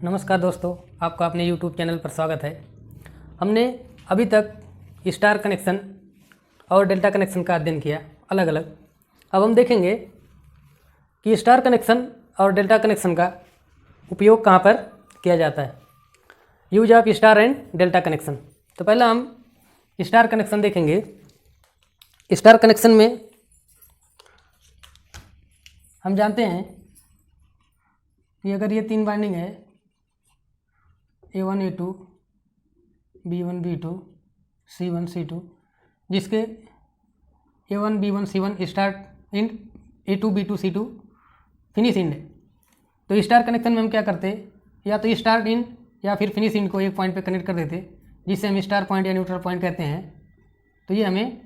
नमस्कार दोस्तों, आपका अपने YouTube चैनल पर स्वागत है। हमने अभी तक स्टार कनेक्शन और डेल्टा कनेक्शन का अध्ययन किया अलग अलग। अब हम देखेंगे कि स्टार कनेक्शन और डेल्टा कनेक्शन का उपयोग कहाँ पर किया जाता है। Use of star and delta connection. तो पहला हम स्टार कनेक्शन देखेंगे। स्टार कनेक्शन में हम जानते हैं कि अगर ये तीन वाइंडिंग है A1 A2 B1 B2 C1 C2, जिसके A1 B1 C1 start end A2 B2 C2 finish end है। तो स्टार कनेक्शन में हम क्या करते, या तो स्टार्ट इंड या फिर फिनिश इंड को एक पॉइंट पे कनेक्ट कर देते, जिसे हम स्टार पॉइंट या न्यूट्रल पॉइंट कहते हैं। तो ये हमें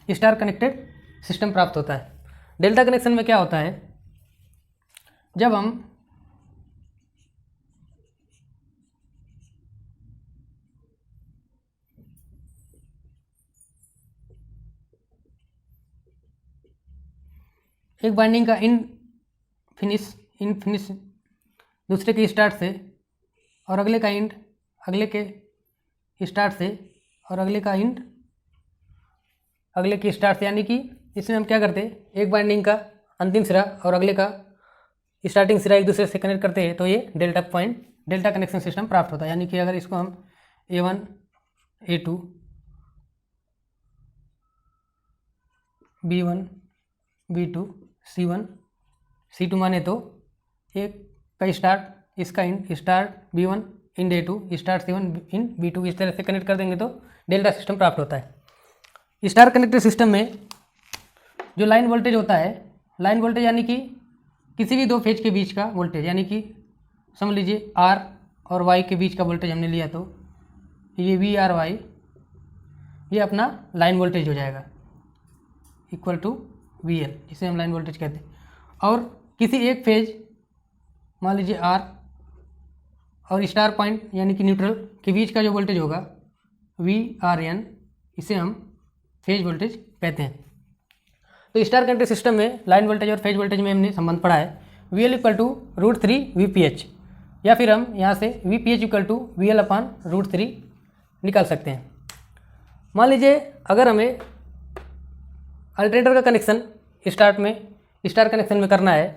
स्टार कनेक्टेड सिस्टम प्राप्त होता है। डेल्टा कनेक्शन में क्या होता है, जब हम एक बाइंडिंग का इन फिनिश दूसरे के स्टार्ट से, और अगले का इंड अगले के स्टार्ट से, और अगले का इंड अगले के स्टार्ट से, यानी कि इसमें हम क्या करते, एक बाइंडिंग का अंतिम सिरा और अगले का स्टार्टिंग सिरा एक दूसरे से कनेक्ट करते हैं, तो ये डेल्टा कनेक्शन सिस्टम प्राप्त होता है। यानी कि अगर इसको हम A1 A2 B1 B2 C1 C2 माने, तो एक का स्टार्ट इसका end start B1 end A2 start C1 end B2 इस तरह से कनेक्ट कर देंगे तो डेल्टा सिस्टम प्राप्त होता है। स्टार कनेक्टेड सिस्टम में जो लाइन वोल्टेज होता है, लाइन वोल्टेज यानी कि किसी भी दो फेज के बीच का वोल्टेज, यानी कि समझ लीजिए R और Y के बीच का वोल्टेज हमने लिया, तो ये VRY ये अपना लाइन वोल्टेज हो जाएगा इक्वल टू VL, जिसे हम लाइन वोल्टेज कहते हैं। और किसी एक फेज मान लीजिए R और स्टार पॉइंट यानी कि न्यूट्रल के बीच का जो वोल्टेज होगा VRN, इसे हम फेज वोल्टेज कहते हैं। तो स्टार कनेक्टेड सिस्टम में लाइन वोल्टेज और फेज वोल्टेज में हमने संबंध पढ़ा है VL इक्वल टू √3 VPH, या फिर हम यहाँ से VPH इक्वल टू VL अपान √3 निकाल सकते हैं। मान लीजिए अगर हमें अल्टरनेटर का कनेक्शन स्टार कनेक्शन में करना है,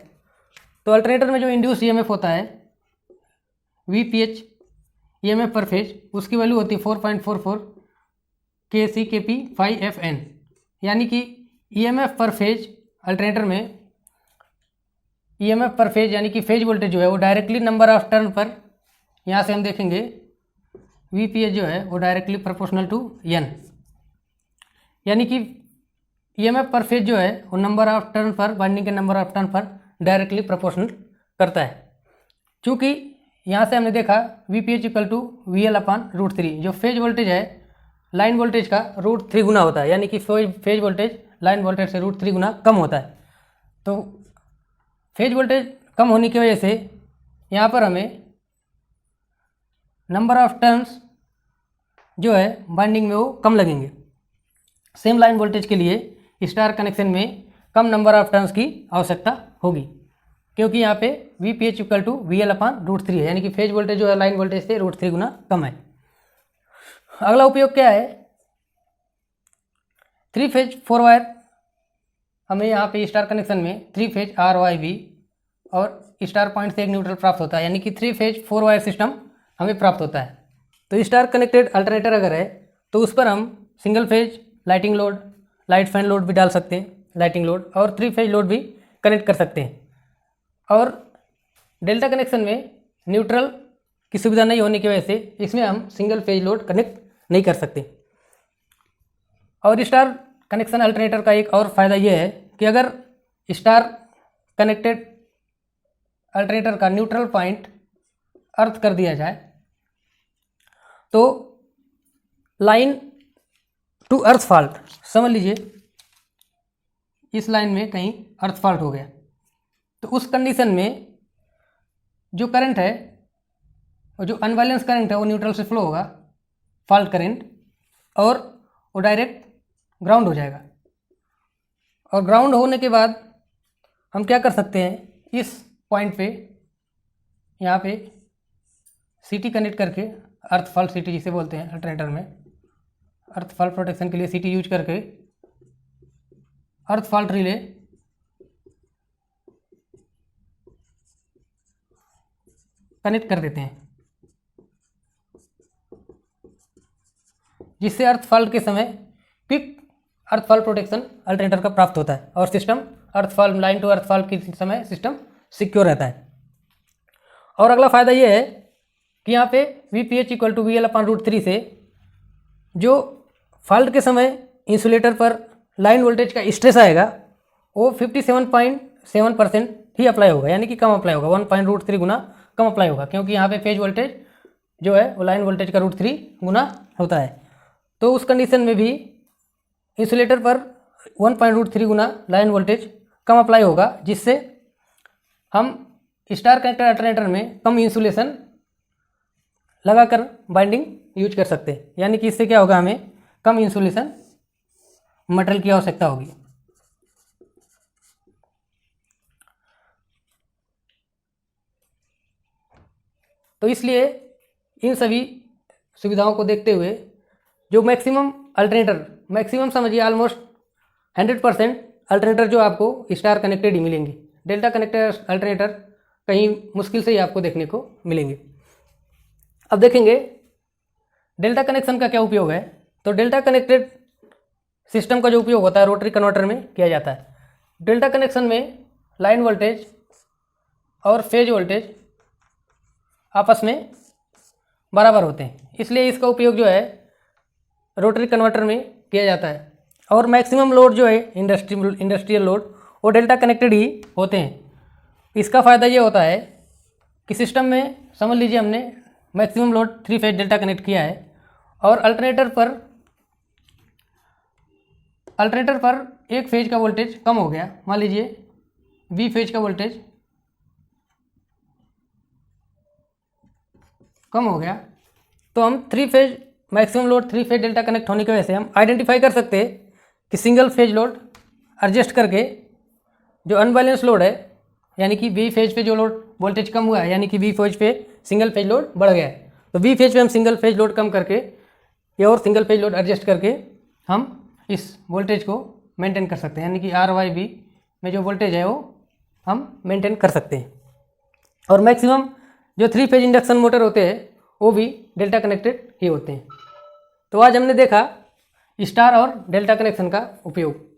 तो अल्टरनेटर में जो इंड्यूस EMF होता है VPH EMF पर फेज, उसकी वैल्यू होती है 4.44 kC/kP 5FN, यानी कि EMF पर फेज अल्टरनेटर में EMF पर फेज यानी कि फेज वोल्टेज जो है वो डायरेक्टली नंबर ऑफ टर्न पर, यहाँ से हम देखेंगे VPH जो है वो डायरेक्टली प्रोपोर्शनल टू N, यानी कि EMF पर फेज जो है वो नंबर ऑफ टर्न पर, वाइंडिंग के नंबर ऑफ टर्न पर डायरेक्टली प्रोपोर्शनल करता है। चूँकि यहाँ से हमने देखा VPH इक्वल टू VL अपान √3, जो फेज वोल्टेज है लाइन वोल्टेज का √3 गुना होता है, यानी कि फेज वोल्टेज लाइन वोल्टेज से √3 गुना कम होता है। तो फेज वोल्टेज कम होने की वजह से यहाँ पर हमें नंबर ऑफ टर्न्स जो है बाइंडिंग में वो कम लगेंगे। सेम लाइन वोल्टेज के लिए स्टार कनेक्शन में कम नंबर ऑफ टर्न्स की आवश्यकता होगी, क्योंकि यहाँ पे VPH इक्वल टू VL अपान √3 है, यानी कि फेज वोल्टेज जो है लाइन वोल्टेज से √3 गुना कम है। अगला उपयोग क्या है, 3 फेज 4 वायर हमें यहाँ पे स्टार कनेक्शन में 3 फेज RYB और स्टार पॉइंट से एक न्यूट्रल प्राप्त होता है, यानी कि 3 फेज 4 वायर सिस्टम हमें प्राप्त होता है। तो स्टार कनेक्टेड अल्टरनेटर अगर है तो उस पर हम single phase lighting load, light fan load भी डाल सकते हैं, लाइटिंग लोड, और 3 फेज लोड भी कनेक्ट कर सकते हैं। और डेल्टा कनेक्शन में न्यूट्रल की सुविधा नहीं होने की वजह से इसमें हम सिंगल फेज लोड कनेक्ट नहीं कर सकते। और स्टार कनेक्शन अल्टरनेटर का एक और फ़ायदा ये है कि अगर स्टार कनेक्टेड अल्टरनेटर का न्यूट्रल पॉइंट अर्थ कर दिया जाए, तो लाइन टू अर्थ फॉल्ट, समझ लीजिए इस लाइन में कहीं अर्थ फॉल्ट हो गया, तो उस कंडीशन में जो करंट है और जो अनबैलेंस करंट है वो न्यूट्रल से फ्लो होगा, फॉल्ट करंट, और वो डायरेक्ट ग्राउंड हो जाएगा। और ग्राउंड होने के बाद हम क्या कर सकते हैं, इस पॉइंट पे यहाँ पे सीटी कनेक्ट करके, अर्थ फॉल्ट सीटी जिसे बोलते हैं अल्टरनेटर में, अर्थ फॉल्ट प्रोटेक्शन के लिए सीटी यूज करके अर्थ फॉल्ट रिले कनेक्ट कर देते हैं, जिससे अर्थ फॉल्ट के समय quick earth fault protection alternator का प्राप्त होता है और system earth fault, line to earth fault के समय सिस्टम सिक्योर रहता है। और अगला फ़ायदा ये है कि यहाँ पे VPH इक्वल टू VL/√3 से जो फॉल्ट के समय इंसुलेटर पर लाइन वोल्टेज का स्ट्रेस आएगा वो 57.7% ही अप्लाई होगा, यानी कि कम अप्लाई होगा, 1.√3 गुना कम अप्लाई होगा, क्योंकि यहाँ पे फेज वोल्टेज जो है वो लाइन वोल्टेज का √3 गुना होता है। तो उस कंडीशन में भी इंसुलेटर पर 1.√3 गुना लाइन वोल्टेज कम अप्लाई होगा, जिससे हम स्टार कनेक्टर अल्टरनेटर में कम इंसुलेशन लगाकर बाइंडिंग यूज कर सकते हैं, यानी कि इससे क्या होगा, हमें कम इंसुलेशन मटेरियल की आवश्यकता होगी। तो इसलिए इन सभी सुविधाओं को देखते हुए जो मैक्सिमम अल्टरनेटर, मैक्सिमम समझिए ऑलमोस्ट 100% अल्टरनेटर जो आपको स्टार कनेक्टेड ही मिलेंगे, डेल्टा कनेक्टेड अल्टरनेटर कहीं मुश्किल से ही आपको देखने को मिलेंगे। अब देखेंगे डेल्टा कनेक्शन का क्या उपयोग है। तो डेल्टा कनेक्टेड सिस्टम का जो उपयोग होता है रोटरी कन्वर्टर में किया जाता है। डेल्टा कनेक्शन में लाइन वोल्टेज और फेज वोल्टेज आपस में बराबर होते हैं, इसलिए इसका उपयोग जो है रोटरी कन्वर्टर में किया जाता है। और मैक्सिमम लोड जो है इंडस्ट्रियल लोड वो डेल्टा कनेक्टेड ही होते हैं। इसका फ़ायदा ये होता है कि सिस्टम में समझ लीजिए हमने maximum load 3 phase delta connect किया है और अल्टरनेटर पर एक फेज का वोल्टेज कम हो गया, मान लीजिए बी फेज का वोल्टेज कम हो गया, तो हम 3 phase maximum load 3 phase delta connect होने की वजह से हम आइडेंटिफाई कर सकते हैं कि सिंगल फेज लोड एडजस्ट करके जो अनबैलेंस लोड है, यानी कि बी फेज पे जो लोड वोल्टेज कम हुआ है, यानी कि बी फेज पे सिंगल फेज लोड बढ़ गया है, तो बी फेज पे हम सिंगल फेज लोड कम करके या और सिंगल फेज लोड एडजस्ट करके हम इस वोल्टेज को मेंटेन कर सकते हैं, यानी कि RYB में जो वोल्टेज है वो हम मेंटेन कर सकते हैं। और मैक्सिमम जो 3 फेज इंडक्शन मोटर होते हैं वो भी डेल्टा कनेक्टेड ही होते हैं। तो आज हमने देखा स्टार और डेल्टा कनेक्शन का उपयोग।